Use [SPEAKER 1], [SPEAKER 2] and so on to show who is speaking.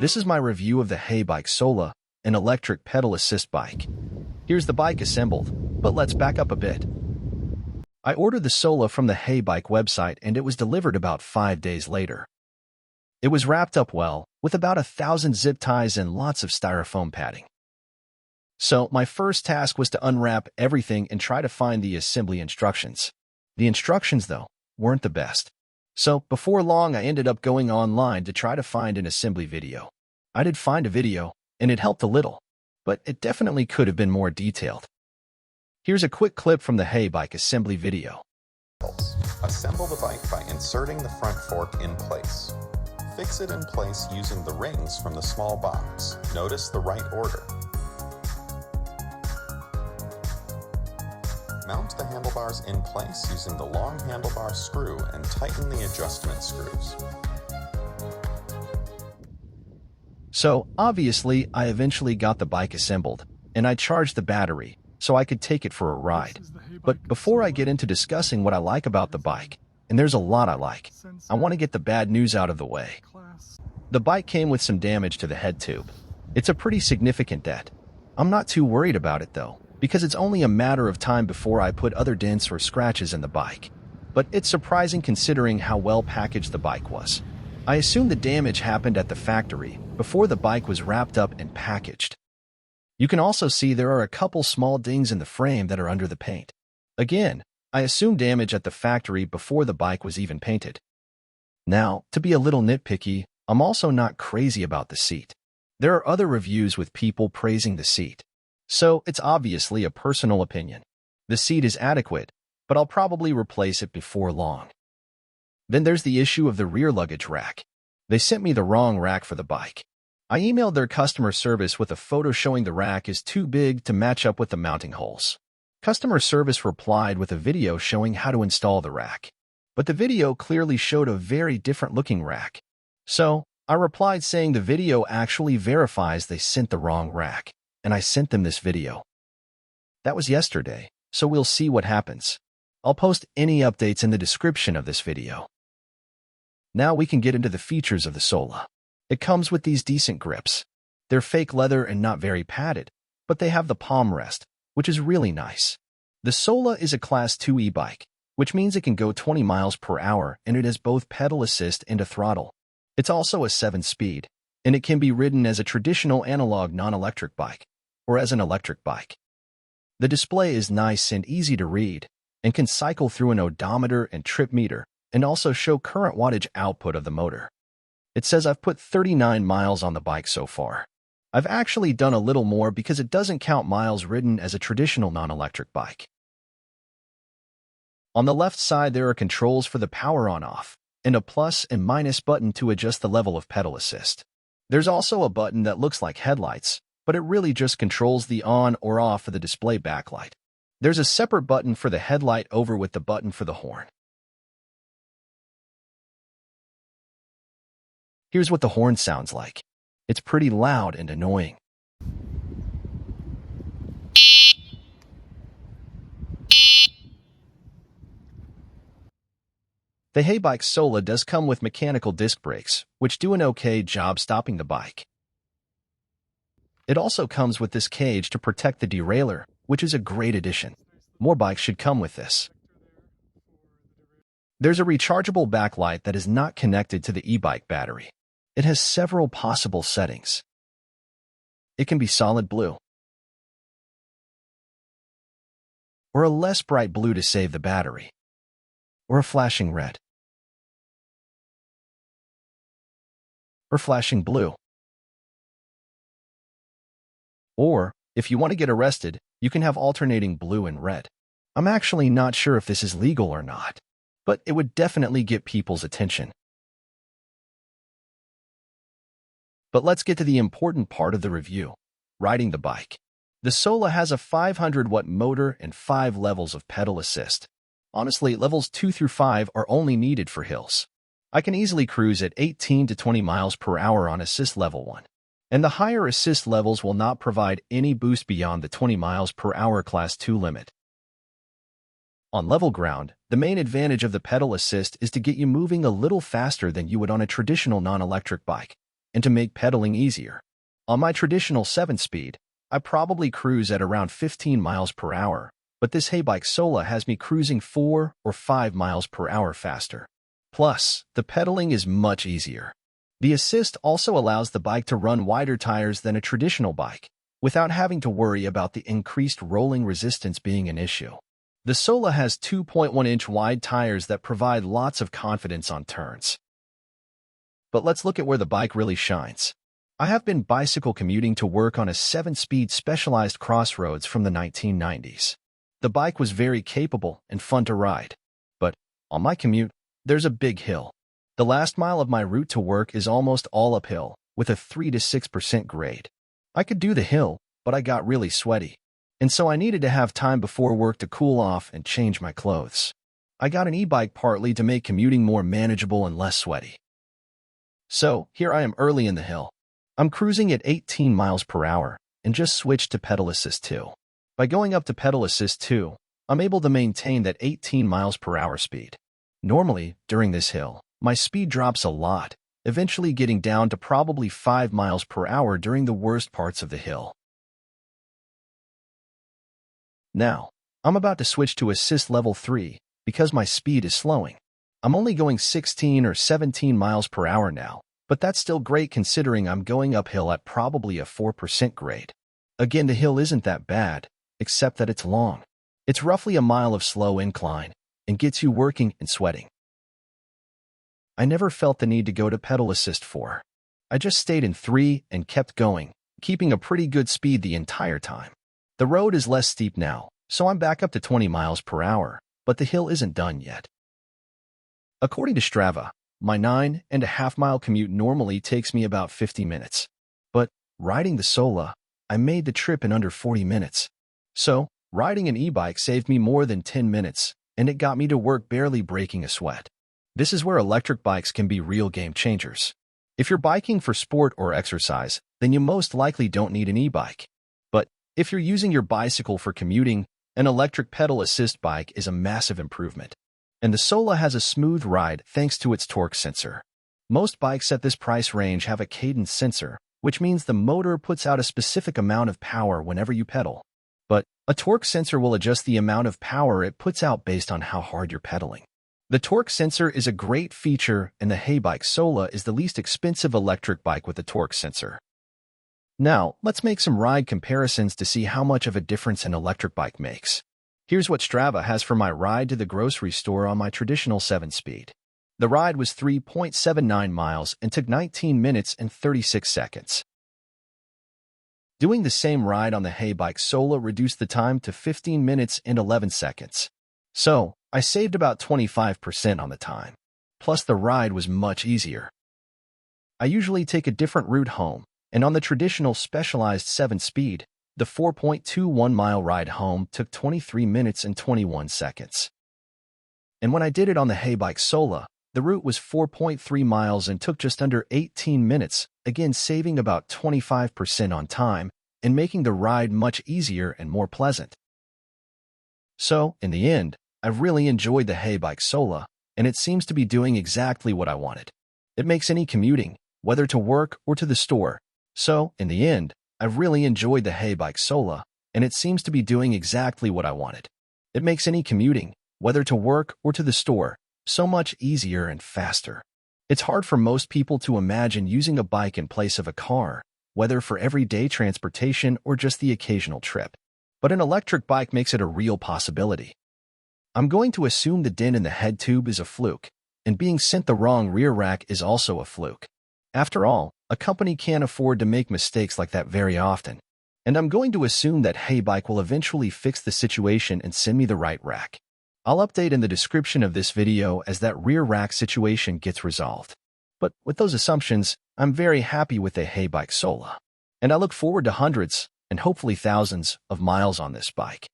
[SPEAKER 1] This is my review of the HeyBike Sola, an electric pedal assist bike. Here's the bike assembled, but let's back up a bit. I ordered the Sola from the HeyBike website and it was delivered about 5 days later. It was wrapped up well, with about 1,000 zip ties and lots of styrofoam padding. So my first task was to unwrap everything and try to find the assembly instructions. The instructions, though, weren't the best. So before long, I ended up going online to try to find an assembly video. I did find a video, and it helped a little, but it definitely could have been more detailed. Here's a quick clip from the HeyBike assembly video.
[SPEAKER 2] Assemble the bike by inserting the front fork in place. Fix it in place using the rings from the small box. Notice the right order. Mount the handlebars in place using the long handlebar screw and tighten the adjustment screws.
[SPEAKER 1] So, obviously, I eventually got the bike assembled, and I charged the battery so I could take it for a ride. But before I get into discussing what I like about the bike, and there's a lot I like, I want to get the bad news out of the way. The bike came with some damage to the head tube. It's a pretty significant dent. I'm not too worried about it though, because it's only a matter of time before I put other dents or scratches in the bike. But it's surprising considering how well packaged the bike was. I assume the damage happened at the factory before the bike was wrapped up and packaged. You can also see there are a couple small dings in the frame that are under the paint. Again, I assume damage at the factory before the bike was even painted. Now, to be a little nitpicky, I'm also not crazy about the seat. There are other reviews with people praising the seat. So it's obviously a personal opinion. The seat is adequate, but I'll probably replace it before long. Then there's the issue of the rear luggage rack. They sent me the wrong rack for the bike. I emailed their customer service with a photo showing the rack is too big to match up with the mounting holes. Customer service replied with a video showing how to install the rack. But the video clearly showed a very different looking rack. So, I replied saying the video actually verifies they sent the wrong rack, and I sent them this video. That was yesterday, so we'll see what happens. I'll post any updates in the description of this video. Now we can get into the features of the Sola. It comes with these decent grips. They're fake leather and not very padded, but they have the palm rest, which is really nice. The Sola is a Class 2 e-bike, which means it can go 20 miles per hour and it has both pedal assist and a throttle. It's also a 7-speed, and it can be ridden as a traditional analog non-electric bike, or as an electric bike. The display is nice and easy to read, and can cycle through an odometer and trip meter, and also show current wattage output of the motor. It says I've put 39 miles on the bike so far. I've actually done a little more because it doesn't count miles ridden as a traditional non-electric bike. On the left side there are controls for the power on-off, and a plus and minus button to adjust the level of pedal assist. There's also a button that looks like headlights, but it really just controls the on or off of the display backlight. There's a separate button for the headlight over with the button for the horn. Here's what the horn sounds like. It's pretty loud and annoying. The HeyBike Sola does come with mechanical disc brakes, which do an okay job stopping the bike. It also comes with this cage to protect the derailleur, which is a great addition. More bikes should come with this. There's a rechargeable backlight that is not connected to the e-bike battery. It has several possible settings. It can be solid blue, or a less bright blue to save the battery, or a flashing red, or flashing blue. Or, if you want to get arrested, you can have alternating blue and red. I'm actually not sure if this is legal or not, but it would definitely get people's attention. But let's get to the important part of the review, riding the bike. The Sola has a 500-watt motor and 5 levels of pedal assist. Honestly, levels 2 through 5 are only needed for hills. I can easily cruise at 18 to 20 miles per hour on assist level 1. And the higher assist levels will not provide any boost beyond the 20 miles per hour Class 2 limit. On level ground, the main advantage of the pedal assist is to get you moving a little faster than you would on a traditional non-electric bike. and to make pedaling easier. On my traditional 7-speed, I probably cruise at around 15 miles per hour, but this HeyBike Sola has me cruising 4 or 5 miles per hour faster. Plus, the pedaling is much easier. The assist also allows the bike to run wider tires than a traditional bike, without having to worry about the increased rolling resistance being an issue. The Sola has 2.1-inch wide tires that provide lots of confidence on turns. But let's look at where the bike really shines. I have been bicycle commuting to work on a 7-speed specialized crossroads from the 1990s. The bike was very capable and fun to ride. But on my commute, there's a big hill. The last mile of my route to work is almost all uphill, with a 3 to 6% grade. I could do the hill, but I got really sweaty, and so I needed to have time before work to cool off and change my clothes. I got an e-bike partly to make commuting more manageable and less sweaty. So, here I am early in the hill. I'm cruising at 18 miles per hour and just switched to pedal assist 2. By going up to pedal assist 2, I'm able to maintain that 18 miles per hour speed. Normally, during this hill, my speed drops a lot, eventually getting down to probably 5 miles per hour during the worst parts of the hill. Now, I'm about to switch to assist level 3 because my speed is slowing. I'm only going 16 or 17 miles per hour now, but that's still great considering I'm going uphill at probably a 4% grade. Again, the hill isn't that bad, except that it's long. It's roughly a mile of slow incline and gets you working and sweating. I never felt the need to go to pedal assist 4. I just stayed in 3 and kept going, keeping a pretty good speed the entire time. The road is less steep now, so I'm back up to 20 miles per hour, but the hill isn't done yet. According to Strava, my 9.5-mile commute normally takes me about 50 minutes. But riding the Sola, I made the trip in under 40 minutes. So, riding an e-bike saved me more than 10 minutes, and it got me to work barely breaking a sweat. This is where electric bikes can be real game changers. If you're biking for sport or exercise, then you most likely don't need an e-bike. But if you're using your bicycle for commuting, an electric pedal assist bike is a massive improvement. And the Sola has a smooth ride thanks to its torque sensor. Most bikes at this price range have a cadence sensor, which means the motor puts out a specific amount of power whenever you pedal. But a torque sensor will adjust the amount of power it puts out based on how hard you're pedaling. The torque sensor is a great feature, and the HeyBike Sola is the least expensive electric bike with a torque sensor. Now, let's make some ride comparisons to see how much of a difference an electric bike makes. Here's what Strava has for my ride to the grocery store on my traditional 7-speed. The ride was 3.79 miles and took 19 minutes and 36 seconds. Doing the same ride on the HeyBike Sola reduced the time to 15 minutes and 11 seconds. So, I saved about 25% on the time. Plus, the ride was much easier. I usually take a different route home, and on the traditional specialized 7-speed, the 4.21-mile ride home took 23 minutes and 21 seconds. And when I did it on the HeyBike Sola, the route was 4.3 miles and took just under 18 minutes, again saving about 25% on time and making the ride much easier and more pleasant. So, in the end, I've really enjoyed the HeyBike Sola, and it seems to be doing exactly what I wanted. It makes any commuting, whether to work or to the store. So, in the end, I've really enjoyed the HeyBike Sola, and it seems to be doing exactly what I wanted. It makes any commuting, whether to work or to the store, so much easier and faster. It's hard for most people to imagine using a bike in place of a car, whether for everyday transportation or just the occasional trip. But an electric bike makes it a real possibility. I'm going to assume the dent in the head tube is a fluke, and being sent the wrong rear rack is also a fluke. After all, a company can't afford to make mistakes like that very often. And I'm going to assume that HeyBike will eventually fix the situation and send me the right rack. I'll update in the description of this video as that rear rack situation gets resolved. But with those assumptions, I'm very happy with the HeyBike Sola. And I look forward to hundreds, and hopefully thousands, of miles on this bike.